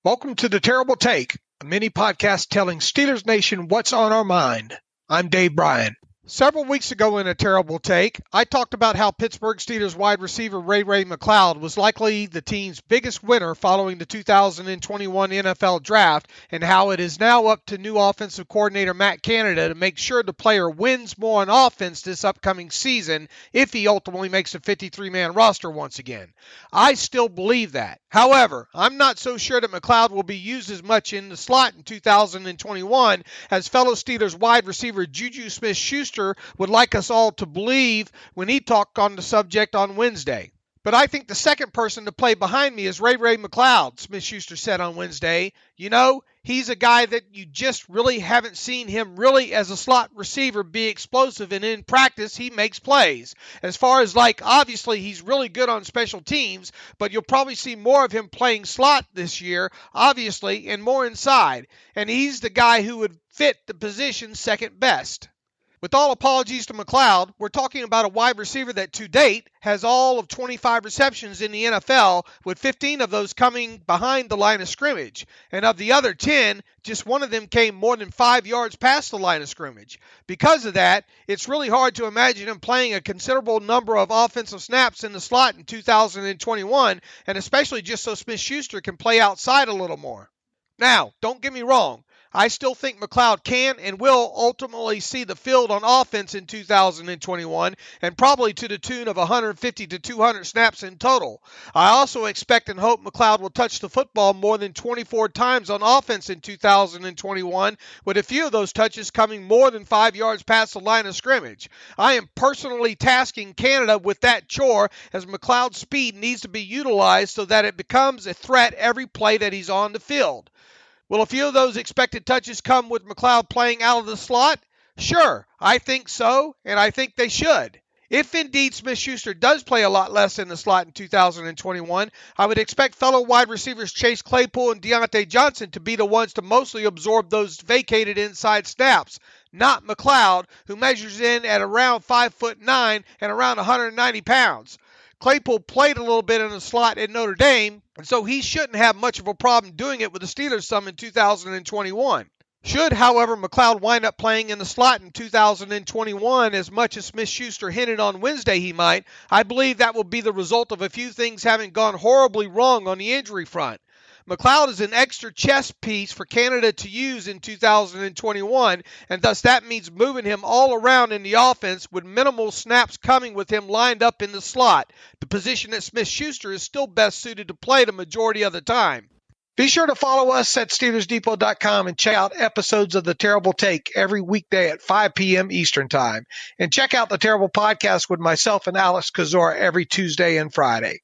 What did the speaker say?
Welcome to The Terrible Take, a mini podcast telling Steelers Nation what's on our mind. I'm Dave Bryan. Several weeks ago in A Terrible Take, I talked about how Pittsburgh Steelers wide receiver Ray-Ray McCloud was likely the team's biggest winner following the 2021 NFL Draft, and how it is now up to new offensive coordinator Matt Canada to make sure the player wins more on offense this upcoming season if he ultimately makes a 53-man roster once again. I still believe that. However, I'm not so sure that McCloud will be used as much in the slot in 2021 as fellow Steelers wide receiver JuJu Smith-Schuster would like us all to believe when he talked on the subject on Wednesday. But I think the second person to play behind me is Ray-Ray McCloud, Smith-Schuster said on Wednesday. You know, he's a guy that you just really haven't seen him really as a slot receiver be explosive, and in practice he makes plays. As far as obviously he's really good on special teams, but you'll probably see more of him playing slot this year, obviously, and more inside. And he's the guy who would fit the position second best. With all apologies to McCloud, we're talking about a wide receiver that to date has all of 25 receptions in the NFL, with 15 of those coming behind the line of scrimmage. And of the other 10, just one of them came more than 5 yards past the line of scrimmage. Because of that, it's really hard to imagine him playing a considerable number of offensive snaps in the slot in 2021, and especially just so Smith-Schuster can play outside a little more. Now, don't get me wrong. I still think McCloud can and will ultimately see the field on offense in 2021, and probably to the tune of 150 to 200 snaps in total. I also expect and hope McCloud will touch the football more than 24 times on offense in 2021, with a few of those touches coming more than 5 yards past the line of scrimmage. I am personally tasking Canada with that chore, as McCloud's speed needs to be utilized so that it becomes a threat every play that he's on the field. Will a few of those expected touches come with McCloud playing out of the slot? Sure, I think so, and I think they should. If indeed Smith-Schuster does play a lot less in the slot in 2021, I would expect fellow wide receivers Chase Claypool and Deontay Johnson to be the ones to mostly absorb those vacated inside snaps, not McCloud, who measures in at around 5'9" and around 190 pounds. Claypool played a little bit in the slot at Notre Dame, and so he shouldn't have much of a problem doing it with the Steelers some in 2021. Should, however, McCloud wind up playing in the slot in 2021 as much as Smith-Schuster hinted on Wednesday he might, I believe that will be the result of a few things having gone horribly wrong on the injury front. McCloud is an extra chess piece for Canada to use in 2021, and thus that means moving him all around in the offense with minimal snaps coming with him lined up in the slot, the position that Smith-Schuster is still best suited to play the majority of the time. Be sure to follow us at SteelersDepot.com and check out episodes of The Terrible Take every weekday at 5 p.m. Eastern Time. And check out The Terrible Podcast with myself and Alex Kozora every Tuesday and Friday.